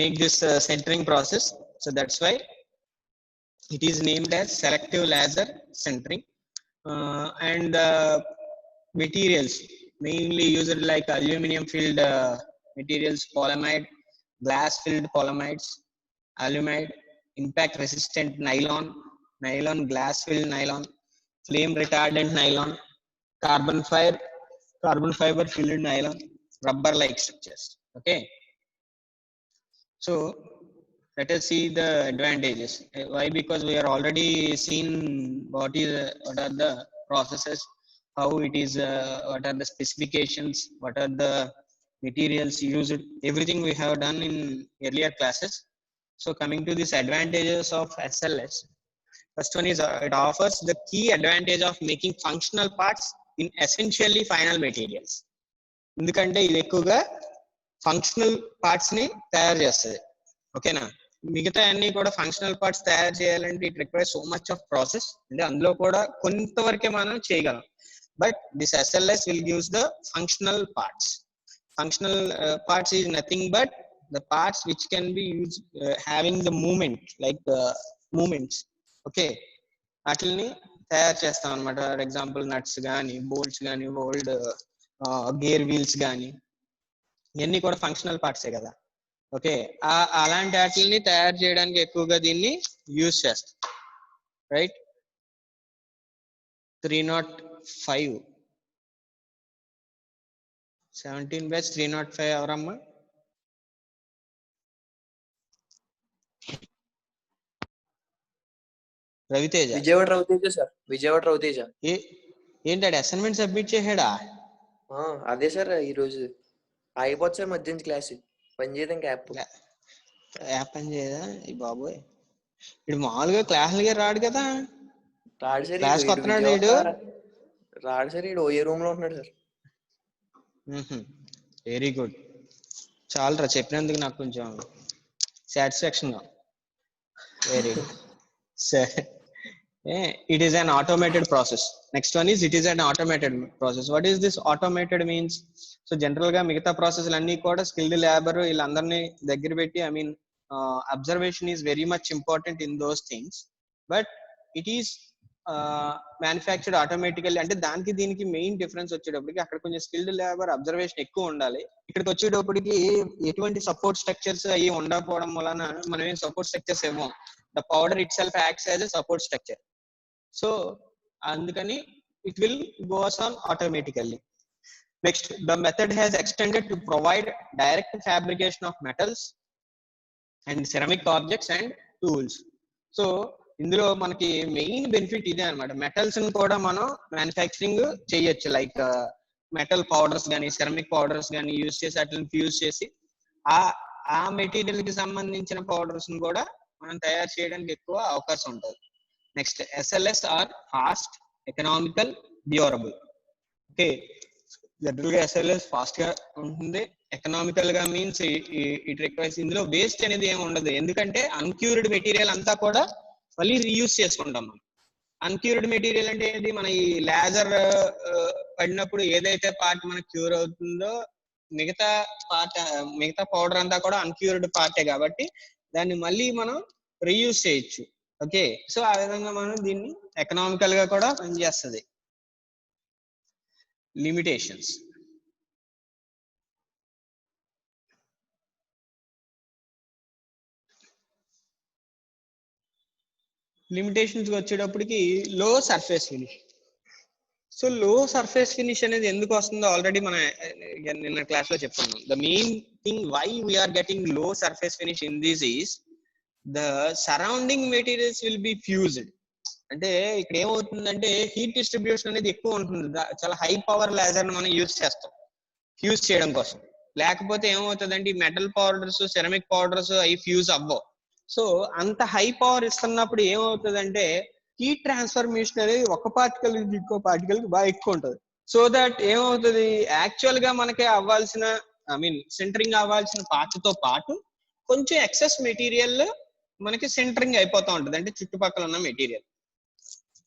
make this centering process. So that's why it is named as selective laser centering. And materials mainly used like aluminum filled materials, polyamide, glass filled polyamides, alumide, impact resistant nylon, nylon glass filled nylon, flame retardant nylon, carbon fiber filled nylon, rubber like structures. Okay, so let us see the advantages. Why? Because we are already seen what are the processes, how it is, what are the specifications, what are the materials used, everything we have done in earlier classes. So coming to these advantages of SLS, first one is it offers the key advantage of making functional parts in essentially final materials. ఎందుకంటే ఇది ఎక్కువగా functional parts ని తయారు చేస్తుంది. ఓకేనా, మిగతా అన్ని కూడా ఫంక్షనల్ పార్ట్స్ తయారు చేయాలంటే it require so much of process, అంటే అందులో కూడా కొంతవరకే మనం చేయగలం. But this SLS will gives the functional parts. Functional parts is nothing but the parts which can be used having the movement like movements. Okay, వాటిని తయారు చేస్తాం అనమాట. ఫర్ ఎగ్జాంపుల్ నట్స్ కానీ, బోల్ట్స్ కానీ, ఓల్డ్ గేర్ వీల్స్ కానీ, ఇవన్నీ కూడా functional పార్ట్సే కదా. ఓకే, అలాంటి వాటిని తయారు చేయడానికి ఎక్కువగా దీన్ని యూజ్ చేస్తాం. రైట్, 305 17 బ్యాచ్ 305 ఎవరమ్మా? రవితేజ. విజయవాడ రవితేజ సార్, విజయవాడ రవితేజ. ఏంటాడు అసైన్మెంట్ సబ్మిట్ చేసాడా? అదే సార్, ఈ రోజు అయిపోతుంది సార్. మధ్యాహ్నం క్లాస్ పని చేయదు, ఇంకా యాప్ పని చేయదా? ఈ బాబోయ్, ఇప్పుడు మామూలుగా క్లాసులకే రాడు కదా. రాడు సార్, క్లాస్ వస్తున్నాడు వీడు. రాడు సార్, వీడు ఓఏ రూమ్ లో ఉంటున్నాడు సార్. వెరీ గుడ్, చాలరా చెప్పినందుకు నాకు కొంచెం satisfaction. Very good sir. It is an automated process. Next one is it is an automated process. What is this automated means? So general ga migitha process lanni kuda skilled labor illandarni daggara petti, I mean observation is very much important in those things, but it is manufactured automatically. అంటే దానికి దీనికి main difference వచ్చేటప్పటికి అక్కడ కొంచెం skilled labour observation ఎక్కువ ఉండాలి. ఇక్కడికి వచ్చేటప్పటికి ఎటువంటి సపోర్ట్ స్ట్రక్చర్స్ అవి ఉండకపోవడం వలన మనం ఏం సపోర్ట్ స్ట్రక్చర్స్ ఏమో, the powder itself acts as a support structure. So andukani it will goes on automatically. Next, the method has extended to provide direct fabrication of metals and ceramic objects and tools. So ఇందులో మనకి main benefit ఇదే అనమాట. Metals ని కూడా మనం manufacturing చేయొచ్చు, like metal powders కానీ, ceramic powders కానీ యూజ్ చేసి వాటిని ఫ్యూజ్ చేసి ఆ మెటీరియల్ కి సంబంధించిన పౌడర్స్ ని కూడా మనం తయారు చేయడానికి ఎక్కువ అవకాశం ఉంటుంది. Next, SLS are fast, economical, durable. Okay, general గా SLS ఫాస్ట్ గా ఉంటుంది, ఎకనామికల్ గా మీన్స్ ఇట్ రిక్వైర్స్, ఇందులో వేస్ట్ అనేది ఏమి ఉండదు. ఎందుకంటే అన్క్యూర్డ్ మెటీరియల్ అంతా కూడా మళ్ళీ రీయూజ్ చేసుకుంటాం మనం. అన్క్యూర్డ్ మెటీరియల్ అంటే ఏంటి, మన ఈ లేజర్ పడినప్పుడు ఏదైతే పార్ట్ మనకు క్యూర్ అవుతుందో మిగతా పౌడర్ అంతా కూడా అన్క్యూర్డ్ పార్టే కాబట్టి దాన్ని మళ్ళీ మనం రీయూజ్ చేయొచ్చు. ఓకే, సో ఆ విధంగా మనం దీన్ని ఎకనామికల్ గా కూడా పనిచేస్తుంది. లిమిటేషన్స్, లిమిటేషన్స్ వచ్చేటప్పటికి low surface finish. So low surface finish అనేది ఎందుకు వస్తుందో ఆల్రెడీ మనం నిన్న క్లాస్ లో చెప్పుకున్నాం. The main thing why we are getting low surface finish in this is the surrounding materials will be fused. అంటే ఇక్కడ ఏమవుతుందంటే హీట్ డిస్ట్రిబ్యూషన్ అనేది ఎక్కువ ఉంటుంది. చాలా హై పవర్ లేజర్ మనం యూజ్ చేస్తాం ఫ్యూజ్ చేయడం కోసం. లేకపోతే ఏమవుతుందంటే ఈ మెటల్ పౌడర్స్, సెరమిక్ పౌడర్స్ అవి ఫ్యూజ్ అవ్వవు. సో అంత హై పవర్ ఇస్తున్నప్పుడు ఏమవుతుందంటే హీట్ ట్రాన్స్ఫర్మేషన్ అనేది ఒక పార్టికల్ నుంచి ఇంకో పార్టికల్ బాగా ఎక్కువ ఉంటుంది. సో దట్ ఏమవుతుంది, యాక్చువల్ గా మనకి అవ్వాల్సిన, ఐ మీన్ సెంటరింగ్ అవ్వాల్సిన పార్ట్ తో పాటు కొంచెం ఎక్సెస్ మెటీరియల్ మనకి సెంటరింగ్ అయిపోతూ ఉంటుంది, అంటే చుట్టుపక్కల ఉన్న మెటీరియల్.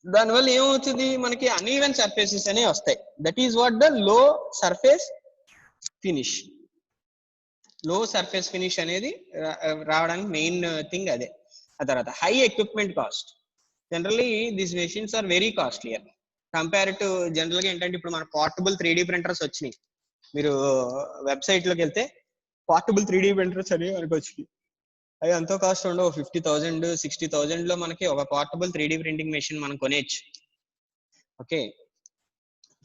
దానివల్ల ఏమవుతుంది, మనకి అన్ఈవెన్ సర్ఫేసెస్ అనేవి వస్తాయి. That is what the low surface finish. Low surface finish అనేది రావడానికి మెయిన్ థింగ్ అదే. ఆ తర్వాత high equipment cost. Generally these machines are very costlier compare to జనరల్గా ఏంటంటే ఇప్పుడు మన పోర్టబుల్ 3D ప్రింటర్స్ వచ్చినాయి. మీరు వెబ్సైట్ లోకి వెళ్తే పోర్టబుల్ 3D ప్రింటర్స్ అనేవి మనకు వచ్చినాయి. అవి ఎంతో కాస్ట్ ఉండవు, 50,000 60,000 లో మనకి ఒక పోర్టబుల్ 3D ప్రింటింగ్ మెషిన్ మనం కొనేయచ్చు. ఓకే,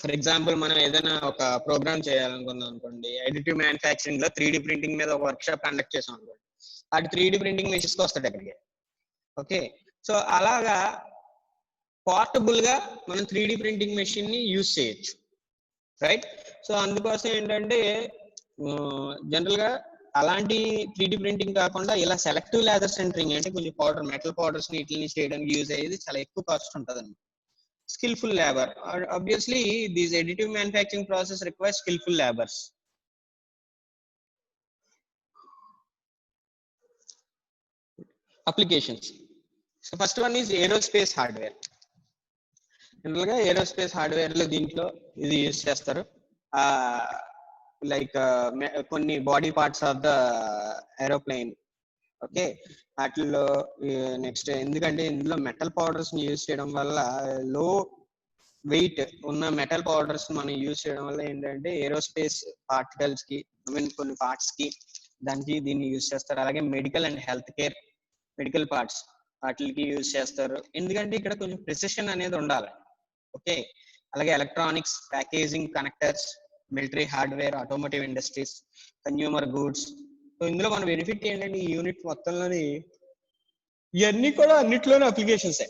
ఫర్ ఎగ్జాంపుల్ మనం ఏదైనా ఒక ప్రోగ్రామ్ చేయాలనుకున్నాం అనుకోండి, అడిటివ్ మ్యానుఫ్యాక్చరింగ్ లో 3D ప్రింటింగ్ మీద ఒక వర్క్ షాప్ కండక్ట్ చేసాం అనుకోండి, అటు 3D ప్రింటింగ్ మెషిన్స్ వస్తాడు అక్కడికి. ఓకే, సో అలాగా పోర్టబుల్ గా మనం 3D ప్రింటింగ్ మెషిన్ ని యూజ్ చేయొచ్చు, రైట్. సో అందుకోసం ఏంటంటే జనరల్ గా అలాంటి 3D ప్రింటింగ్ కాకుండా ఇలా సెలెక్టివ్ లేజర్ సెంటరింగ్ అంటే కొంచెం పౌడర్ మెటల్ పౌడర్స్ వీటిని చేయడానికి యూజ్ అయ్యేది చాలా ఎక్కువ కాస్ట్ ఉంటుంది అన్నమాట. Skillful labor. Obviously, this additive manufacturing process requires skillful labors. Applications. So first one is aerospace hardware. General ga aerospace hardware lo deentlo idi use chestaru. Like konni body parts of the aeroplane. Okay, వాటిల్లో next ఎందుకంటే ఇందులో metal powders use చేయడం వల్ల లో wait ఉన్న metal powders మనం use చేయడం వల్ల ఏంటంటే ఏరోస్పేస్ పార్టికల్స్ కి కొన్ని పార్ట్స్ కి దానికి దీన్ని యూజ్ చేస్తారు. అలాగే medical and health care medical parts వాటికి యూజ్ చేస్తారు, ఎందుకంటే ఇక్కడ కొంచెం ప్రిసిషన్ అనేది ఉండాలి. ఓకే, అలాగే electronics, packaging, connectors, military hardware, automotive industries, consumer goods. So ఇందులో మన బెనిఫిట్ ఏంటంటే ఈ యూనిట్ మొత్తంలోని ఇవన్నీ కూడా అన్నిట్లోనే అప్లికేషన్స్.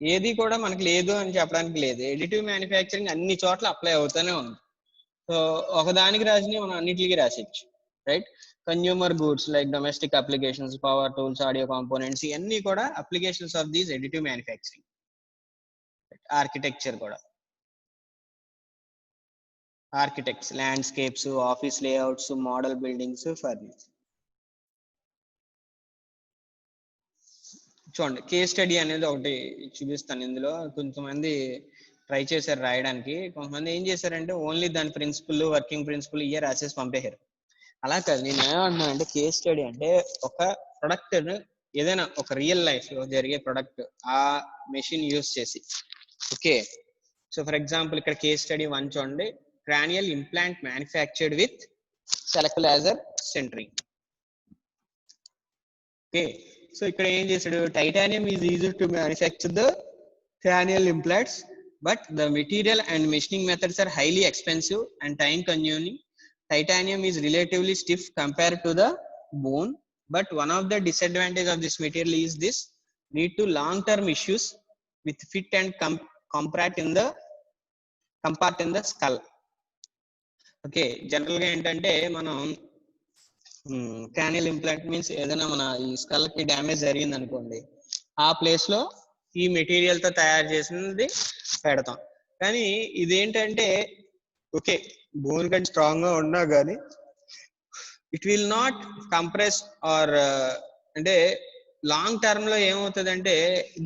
ఏది కూడా మనకి లేదు అని చెప్పడానికి లేదు. ఎడిటివ్ మ్యానుఫ్యాక్చరింగ్ అన్ని చోట్ల అప్లై అవుతూనే ఉంది. సో ఒకదానికి రాసినవి మనం అన్నిటికీ రాసేయచ్చు, right. Consumer goods like domestic applications, power tools, audio components ఇవన్నీ కూడా applications of these additive manufacturing. Architecture కూడా, architects, landscapes, office layouts, model buildings, furniture. చూడండి కేస్ స్టడీ అనేది ఒకటి చూపిస్తాను. ఇందులో కొంతమంది ట్రై చేశారు రాయడానికి, కొంతమంది ఏం చేశారంటే ఓన్లీ దాని ప్రిన్సిపల్, వర్కింగ్ ప్రిన్సిపల్ ఇయే రాసేసి పంపేశారు. అలా కాదు, నేను ఏమంటున్నా అంటే కేస్ స్టడీ అంటే ఒక ప్రొడక్ట్ ఏదైనా ఒక రియల్ లైఫ్ లో జరిగే ప్రొడక్ట్ ఆ మెషిన్ యూజ్ చేసి. ఓకే, సో ఫర్ ఎగ్జాంపుల్ ఇక్కడ కేస్ స్టడీ 1 చూడండి, cranial implant manufactured with selective laser sintering. Okay, so ఇక్కడ ఏం చేశాడు, titanium is easy to manufacture the cranial implants, but the material and machining methods are highly expensive and time consuming. Titanium is relatively stiff compared to the bone, but one of the disadvantages of this material is this lead to long term issues with fit and compart in the skull. Okay, general ga entante manam cranial implant means ఏదైనా మన ఈ skull కి damage జరిగింది అనుకోండి, ఆ place లో ఈ material తో తయారు చేసినది పెడతాం. కానీ ఇదేంటంటే ఓకే బోన్ కంటే స్ట్రాంగ్ గా ఉన్నా కానీ it will not compress or అంటే లాంగ్ టర్మ్ లో ఏమవుతుంది అంటే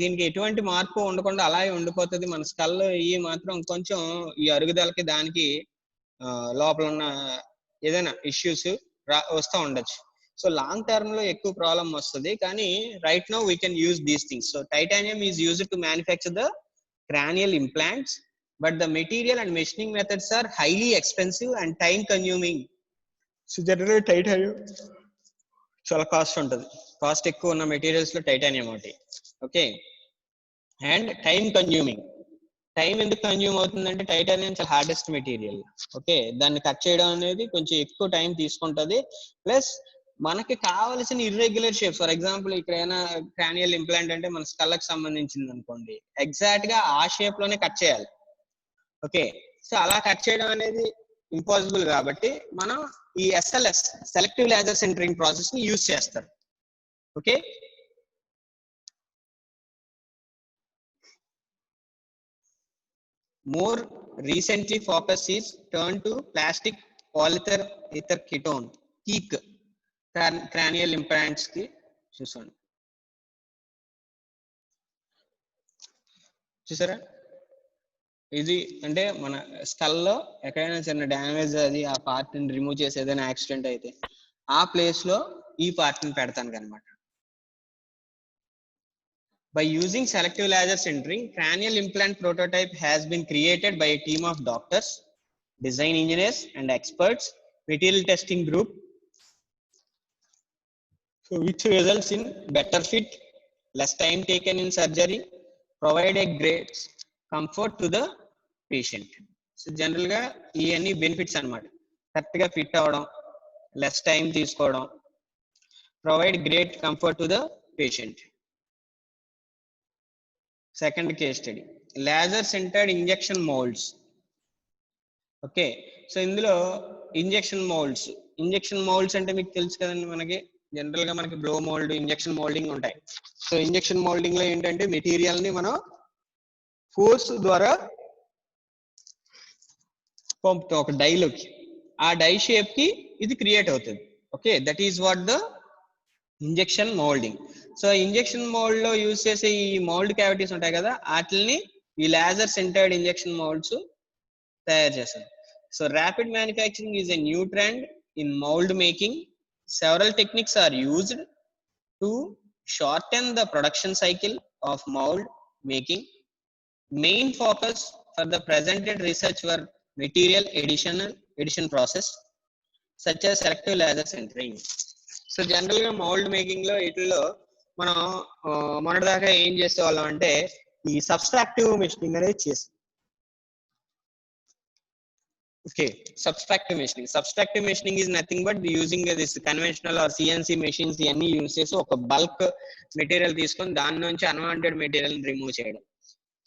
దీనికి ఎటువంటి మార్పు ఉండకుండా అలాగే ఉండిపోతుంది. మన స్కల్ ఇవి మాత్రం కొంచెం ఈ అరుగుదలకి దానికి లోపల ఉన్న ఏదైనా ఇష్యూస్ వస్తూ ఉండొచ్చు. సో లాంగ్ టర్మ్ లో ఎక్కువ ప్రాబ్లం వస్తుంది, కానీ right now we can use these things. So titanium is used to manufacture the cranial implants, but the material and machining methods are highly expensive and time consuming. So generally titanium చాలా cost ఉంటుంది, cost ఎక్కువ ఉన్న materials లో titanium ఒకటి. Okay, and time consuming. Time ఎందుకు consume అవుతుందంటే titanium చాలా hardest material. Okay, దాన్ని కట్ చేయడం అనేది కొంచెం ఎక్కువ టైం తీసుకుంటుంది. ప్లస్ మనకి కావాల్సిన ఇర్రెగ్యులర్ షేప్స్, ఫర్ ఎగ్జాంపుల్ ఇక్కడ ఏమైనా క్రానియల్ ఇంప్లాంట్ అంటే మన స్కల్కి సంబంధించింది అనుకోండి, ఎగ్జాక్ట్ గా ఆ షేప్ లోనే కట్ చేయాలి. ఓకే, సో అలా కట్ చేయడం అనేది ఇంపాసిబుల్ కాబట్టి మనం ఈ SLS selective laser sintering process ని యూజ్ చేస్తారు. Okay, more recently focus is turned to plastic polyether ether ketone PEEK cranial implants కి చూసాను. చూసారా, ఇది అంటే మన స్కల్ లో ఎక్కడైనా చిన్న డ్యామేజ్ అది ఆ పార్ట్ ని రిమూవ్ చేసి ఏదైనా యాక్సిడెంట్ అయితే ఆ ప్లేస్ లో ఈ పార్ట్ ని పెడతాను అనమాట. By using selective laser sintering, cranial implant prototype has been created by a team of doctors, design engineers, and experts. Material testing group, so which results in better fit, less time taken in surgery, provide a great comfort to the patient. So general ga any benefits anamata, correct ga fit avadam, less time teesukodam, provide great comfort to the patient. Second case study, laser centered injection molds. Okay, so ఇందులో injection moulds అంటే మీకు తెలుసు కదండి, మనకి general గా మనకి blow mould, injection moulding ఉంటాయి. So injection moulding లో ఏంటంటే మెటీరియల్ ని మనం ఫోర్స్ ద్వారా పంపుతాం ఒక డైలోకి, ఆ డై షేప్ కి ఇది క్రియేట్ అవుతుంది. Okay, that is what the injection moulding. So injection mould లో యూజ్ చేసే ఈ మోల్డ్ క్యావిటీస్ ఉంటాయి కదా, వాటిని ఈ లేజర్ సెంటర్డ్ ఇంజెక్షన్ మోల్డ్స్ తయారు చేస్తారు. So rapid manufacturing is a new trend in mould making. Several techniques are used to shorten the production cycle of mould making. Main focus for the presented research were material addition process such as selective laser sintering. So general గా mould making లో వీటిల్లో మనం మొన్నటిదాకా ఏం చేసేవాళ్ళం అంటే ఈ సబ్స్ట్రాక్టివ్ machining అనేది చేస్తాం. Okay, subtractive machining is nothing but using this conventional or CNC machines ఇవన్నీ యూజ్ చేసి ఒక బల్క్ మెటీరియల్ తీసుకొని దాని నుంచి అన్వాంటెడ్ మెటీరియల్ రిమూవ్ చేయడం.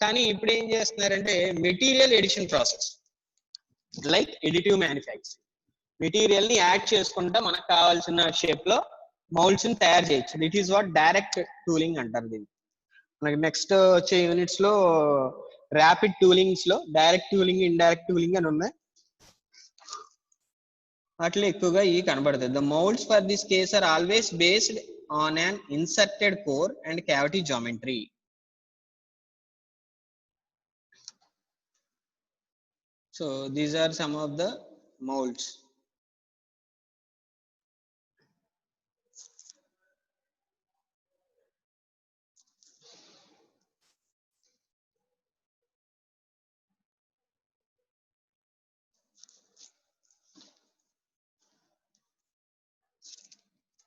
కానీ ఇప్పుడు ఏం చేస్తున్నారంటే material addition process, like additive manufacturing. Material ని యాడ్ చేసుకుంటా మనకు కావాల్సిన షేప్ లో మౌల్డ్స్ ని తయారు చేయొచ్చు. It is what direct tooling అంటారు దీన్ని. మనకి నెక్స్ట్ వచ్చే యూనిట్స్ లో ర్యాపిడ్ టూలింగ్స్ లో డైరెక్ట్ టూలింగ్, ఇండైరెక్ట్ టూలింగ్ అని ఉన్నాయి, వాటిలో ఎక్కువగా ఇవి కనబడుతుంది. The moulds for this case are always based on an inserted core and cavity geometry. So these are some of the moulds.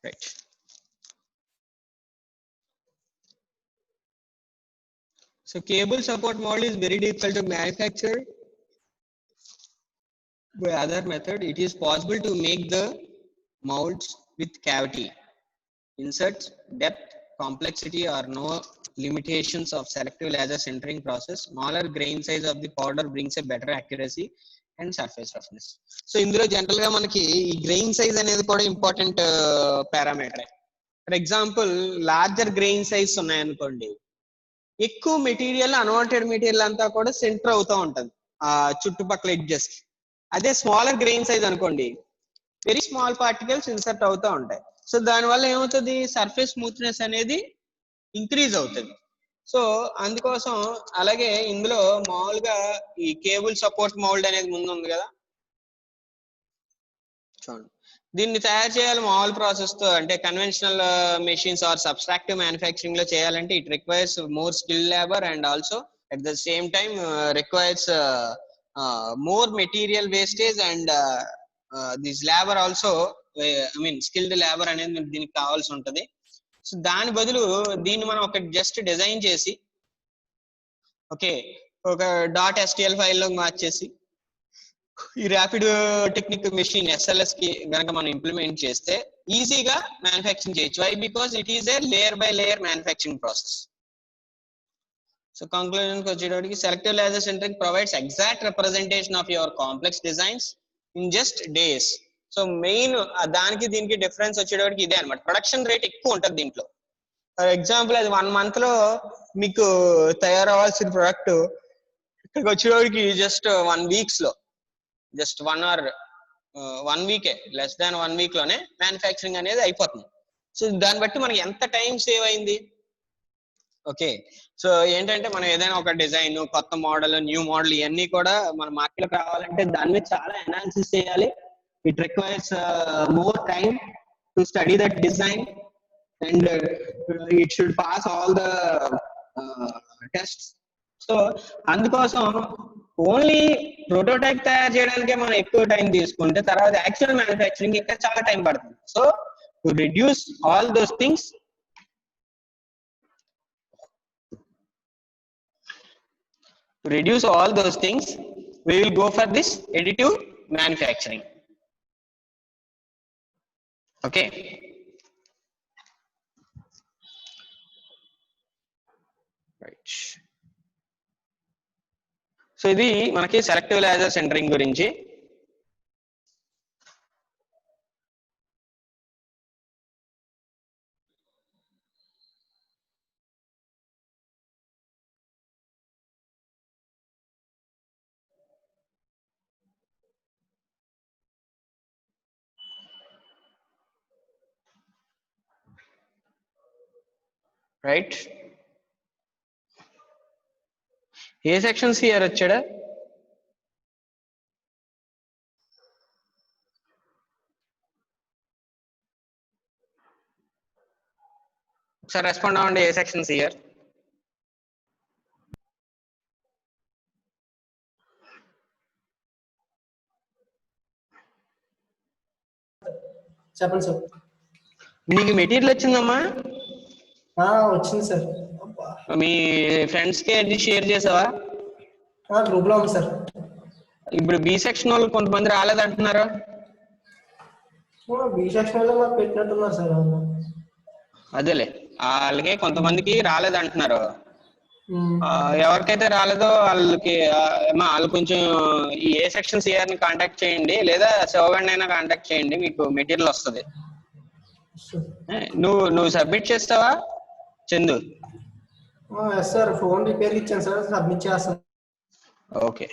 Right. So cable support mold is very difficult to manufacture by other method. It is possible to make the molds with cavity. Inserts, depth, complexity are no limitations of selective laser sintering process. Smaller grain size of the powder brings a better accuracy and surface roughness. So ఇందులో general గా మనకి ఈ grain size అనేది కూడా important parameter. For example larger grain size ఉన్నాయనుకోండి, ఎక్కువ material unwanted material అంతా కూడా సెంటర్ అవుతూ ఉంటుంది ఆ చుట్టుపక్కల ఎడ్జెస్. అదే స్మాలర్ గ్రెయిన్ సైజ్ అనుకోండి, వెరీ స్మాల్ పార్టికల్స్ ఇన్సర్ట్ అవుతూ ఉంటాయి. సో దానివల్ల ఏమవుతుంది, సర్ఫేస్ స్మూత్నెస్ అనేది ఇంక్రీజ్ అవుతుంది. సో అందుకోసం అలాగే ఇందులో మామూలుగా ఈ కేబుల్ సపోర్ట్ మౌల్డ్ అనేది ముందు ఉంది కదా, చూడండి. దీన్ని తయారు చేయాలి మామూలు ప్రాసెస్ తో, అంటే కన్వెన్షనల్ మెషిన్స్ ఆర్ సబ్స్ట్రాక్టివ్ మ్యానుఫ్యాక్చరింగ్ లో చేయాలంటే it requires more skill labour and also at the same time requires more material wastage and this labour also, I mean skilled labour అనేది దీనికి కావాల్సి ఉంటది. సో దాని బదులు దీన్ని మనం ఒక జస్ట్ డిజైన్ చేసి ఓకే ఒక .stl ఫైల్లో మార్చేసి ఈ ర్యాపిడ్ టెక్నిక్ మెషిన్ SLS కి గనక మనం ఇంప్లిమెంట్ చేస్తే ఈజీగా మ్యానుఫ్యాక్చరింగ్ చేయొచ్చు. Why? Because it is a layer by layer manufacturing process. So conclusion కి వచ్చేటప్పటికి selective laser sintering provides exact representation of your complex designs in just days. So main దానికి దీనికి డిఫరెన్స్ వచ్చేటప్పటికి ఇదే అనమాట, ప్రొడక్షన్ రేట్ ఎక్కువ ఉంటుంది దీంట్లో. ఫర్ ఎగ్జాంపుల్ అది 1 month లో మీకు తయారవ్వాల్సిన ప్రొడక్ట్ ఇక్కడికి వచ్చేటప్పటికి జస్ట్ 1 weeks లో, just 1 week, less than 1 week లోనే మ్యానుఫ్యాక్చరింగ్ అనేది అయిపోతుంది. సో దాన్ని బట్టి మనకి ఎంత టైం సేవ్ అయింది. ఓకే, సో ఏంటంటే మనం ఏదైనా ఒక డిజైన్, కొత్త మోడల్, న్యూ మోడల్ ఇవన్నీ కూడా మన మార్కెట్ రావాలంటే దాని మీద చాలా అనాలిసిస్ చేయాలి. It requires more time to study that design, and it should pass all the tests. So అందుకోసం ఓన్లీ ప్రోటోటైప్ తయారు చేయడానికే మనం ఎక్కువ టైం తీసుకుంటే తర్వాత యాక్చువల్ మ్యానుఫ్యాక్చరింగ్ ఇంకా చాలా టైం పడుతుంది. So to reduce all those things, we will go for this additive manufacturing. Okay. Right. So ఇది మనకి సెలెక్టివ్ లేజర్ సెంటరింగ్ గురించి. రైట్, ఏ సెక్షన్స్ హియర్ వచ్చాడా? ఒకసారి రెస్పాండ్ అవ్వండి, ఏ సెక్షన్స్ హియర్? చెప్పండి సార్. నీకు మెటీరియల్ వచ్చిందమ్మా? వచ్చింది సార్. మీ ఫ్రెండ్స్ కి అది షేర్ చేసావా? గ్రూప్ లో ఉంది సార్. ఇప్పుడు బి సెక్షన్ వాళ్ళు కొంతమంది రాలేదంటున్నారు. బి సెక్షన్ వాళ్ళు మాకు పెట్టినట్టున్నారు సార్. అదేలే, వాళ్ళకి కొంతమందికి రాలేదంటున్నారు. ఎవరికైతే రాలేదో వాళ్ళకి వాళ్ళు కొంచెం ఈ ఏ సెక్షన్ సిఆర్ ని కాంటాక్ట్ చేయండి, లేదా శివగండి అయినా కాంటాక్ట్ చేయండి, మీకు మెటీరియల్ వస్తుంది. నువ్వు సబ్మిట్ చేస్తావా చందు? సార్ ఫోన్ రిపేర్ ఇచ్చాను సార్, సబ్మిట్ చేస్తాను. ఓకే.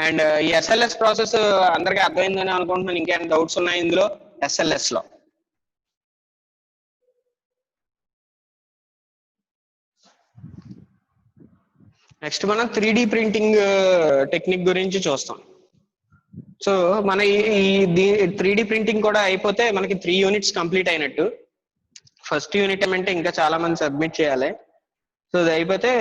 అండ్ ఈ ఎస్ఎల్ఎస్ ప్రాసెస్ అందరికీ అర్థమైందని అనుకుంటున్నాను. ఇంకేమైనా డౌట్స్ ఉన్నాయి ఇందులో ఎస్ఎల్ఎస్ లో? నెక్స్ట్ మనం 3D ప్రింటింగ్ టెక్నిక్ గురించి చూస్తాం. సో మన ఈ 3D ప్రింటింగ్ కూడా అయిపోతే మనకి 3 యూనిట్స్ కంప్లీట్ అయినట్టు. ఫస్ట్ యూనిట్ ఏమంటే ఇంకా చాలా మంది సబ్మిట్ చేయాలి. సో అది అయిపోతే